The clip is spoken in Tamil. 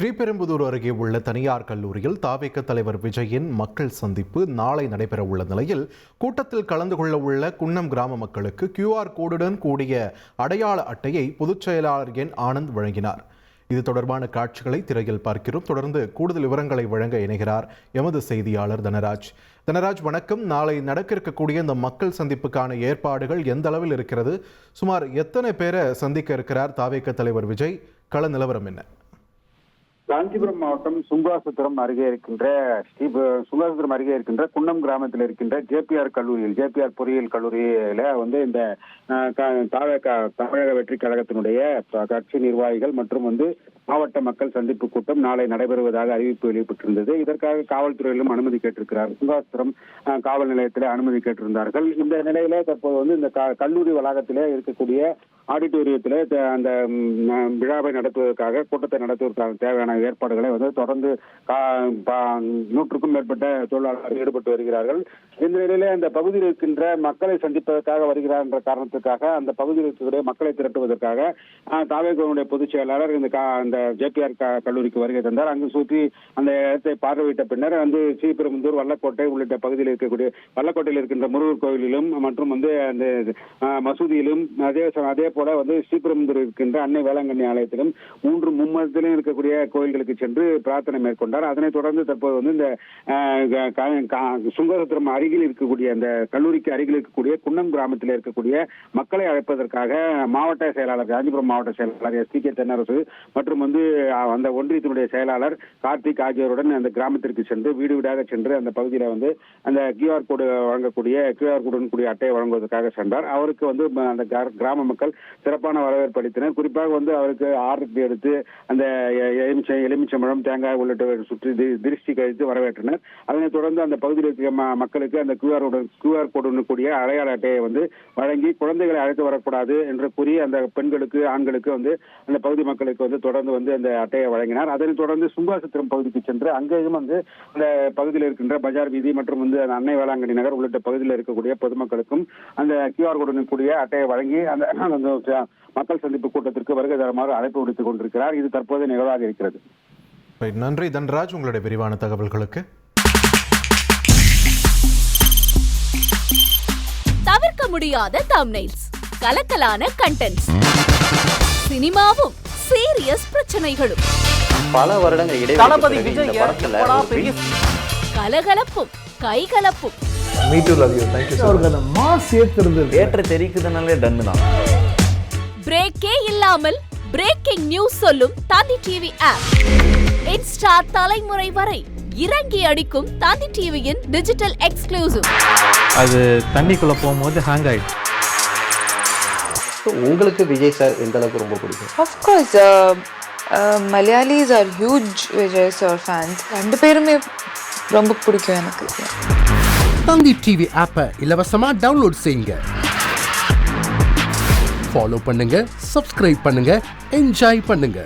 ஸ்ரீபெரும்புதூர் அருகே உள்ள தனியார் கல்லூரியில் தாவேக தலைவர் விஜயின் மக்கள் சந்திப்பு நாளை நடைபெற உள்ள நிலையில் கூட்டத்தில் கலந்து கொள்ள உள்ள குன்னம் கிராம மக்களுக்கு QR கோடுடன் கூடிய அடையாள அட்டையை பொதுச் செயலாளர் என் ஆனந்த் வழங்கினார். இது தொடர்பான காட்சிகளை திரையில் பார்க்கிறோம். தொடர்ந்து கூடுதல் விவரங்களை வழங்க இணைகிறார் எமது செய்தியாளர் தனராஜ். தனராஜ், வணக்கம். நாளை நடக்க இருக்கக்கூடிய இந்த மக்கள் சந்திப்புக்கான ஏற்பாடுகள் எந்த அளவில் இருக்கிறது? சுமார் எத்தனை பேரை சந்திக்க இருக்கிறார் தாவேக தலைவர் விஜய்? கள நிலவரம் என்ன? காஞ்சிபுரம் மாவட்டம் சுங்காசுத்திரம் அருகே இருக்கின்ற குன்னம் கிராமத்தில் இருக்கின்ற ஜேபிஆர் பொறியியல் கல்லூரியில இந்த தமிழக வெற்றி கழகத்தினுடைய கட்சி நிர்வாகிகள் மற்றும் மாவட்ட மக்கள் சந்திப்பு கூட்டம் நாளை நடைபெறுவதாக அறிவிப்பு வெளியிட்டிருந்தது. இதற்காக காவல்துறையிலும் அனுமதி கேட்டிருக்கிறார். சுங்காசுத்திரம் காவல் நிலையத்திலே அனுமதி கேட்டிருந்தார்கள். இந்த நிலையில தற்போது இந்த கல்லூரி வளாகத்திலே இருக்கக்கூடிய ஆடிட்டோரியத்திலே அந்த விழாவை நடத்துவதற்காக கூட்டத்தை நடத்துவதற்காக தேவையான ஏற்பாடுகளை தொடர்ந்து 100க்கும் மேற்பட்ட தொழிலாளர்கள் ஈடுபட்டு வருகிறார்கள். இந்த நிலையில அந்த பகுதியில் இருக்கின்ற மக்களை சந்திப்பதற்காக வருகிறார் என்ற காரணத்துக்காக அந்த பகுதியில் இருக்கக்கூடிய மக்களை திரட்டுவதற்காக தாவேகவுடைய பொதுச் செயலாளர் இந்த ஜேபிஆர் கல்லூரிக்கு வருகை தந்தார். அங்கு சுற்றி அந்த இடத்தை பார்வையிட்ட பின்னர் ஸ்ரீபெரும்புதூர், வல்லக்கோட்டை உள்ளிட்ட பகுதியில் இருக்கக்கூடிய வல்லக்கோட்டையில் இருக்கின்ற முருகர் கோயிலிலும் மற்றும் அந்த மசூதியிலும் அதே போல ஸ்ரீபெரும்புதூர் இருக்கின்ற அன்னை வேளாங்கண்ணி ஆலயத்திலும் 3 மும்மதத்திலும் இருக்கக்கூடிய கோயில்களுக்கு சென்று பிரார்த்தனை மேற்கொண்டார். அதனைத் தொடர்ந்து தற்போது இந்த சுங்கசத்திரம் அருகில் இருக்கக்கூடிய அந்த கல்லூரிக்கு அருகில் இருக்கக்கூடிய குன்னம் கிராமத்தில் இருக்கக்கூடிய மக்களை அழைப்பதற்காக மாவட்ட செயலாளர், காஞ்சிபுரம் மாவட்ட செயலாளர் STK தென்னரசு மற்றும் அந்த ஒன்றியத்தினுடைய செயலாளர் கார்த்திக் ஆகியோருடன் அந்த கிராமத்திற்கு சென்று வீடு வீடாக சென்று அந்த பகுதியில் அந்த QR கோடு வழங்கக்கூடிய QR கோடுடன் கூடிய அட்டையை வழங்குவதற்காக சென்றார். அவருக்கு அந்த கிராம மக்கள் சிறப்பான வரவேற்பு அளித்தனர். குறிப்பாக அவருக்கு ஆரத்தி எடுத்து அந்த எலுமிச்சம்பழம், தேங்காய் உள்ளிட்டவை சுற்றி திருஷ்டி கழித்து வரவேற்றனர். அதனைத் தொடர்ந்து அந்த பகுதியில் இருக்க மக்களுக்கு அந்த QR கோடுடன் கூடிய அடையாள அட்டையை வழங்கி குழந்தைகளை அழைத்து வரக்கூடாது என்று கூறி அந்த பெண்களுக்கு, ஆண்களுக்கு அந்த பகுதி மக்களுக்கு தொடர்ந்து அந்த அட்டையை வழங்கினார். அதனைத் தொடர்ந்து சுங்காசுத்திரம் பகுதிக்கு சென்று அங்கேயும் அந்த பகுதியில் இருக்கின்ற பஜார் வீதி மற்றும் அன்னை வேளாங்கண்ணி நகர் உள்ளிட்ட பகுதியில் இருக்கக்கூடிய பொதுமக்களுக்கும் அந்த QR கோடுடன் கூடிய அட்டையை வழங்கி அந்த மக்கள் சந்திப்பு கூட்டத்திற்கு வருகை தருமாறு அழைப்பு விடுத்துக் கொண்டிருக்கிறார். இது தற்போது நிகழ்வாக இருக்கிறது. நன்றி தன்ராஜ், உங்களுடைய விரிவான தகவல்களுக்கு. தவிர்க்க முடியாத தம்ப்நெயில்ஸ், கலக்கலான கண்டென்ட்ஸ், சினிமாவும் சீரியஸ் பிரச்சனைகளும், பல வருடங்கள் இடைவெளி கலகலப்பும் கைகலப்பும், ஏற்ற தெரிக்குதுனாலே டன்னு தான். பிரேக்கே இல்லாமல் பிரேக்கிங் நியூஸ் சொல்லும் தந்தி டிவி ஆப். இன்ஸ்டா தலைமுறை வரை இறங்கி அடிக்கும் தந்தி டிவியின் டிஜிட்டல் எக்ஸ்க்ளூசிவ். அது தண்ணிக்குள்ள போகும்போது ஹேங் ஆயிடுச்சு. உங்களுக்கு விஜய் சார் எந்த அளவுக்கு ரொம்ப பிடிக்கும்? Of course, Malayalis are huge Vijay sir fans. ரெண்டு பேருமே ரொம்ப பிடிக்கும் எனக்கு. தந்தி டிவி ஆப்பை இலவசமா டவுன்லோட் செய்யுங்க. ஃபாலோ பண்ணுங்க, சப்ஸ்கிரைப் பண்ணுங்க, என்ஜாய் பண்ணுங்க.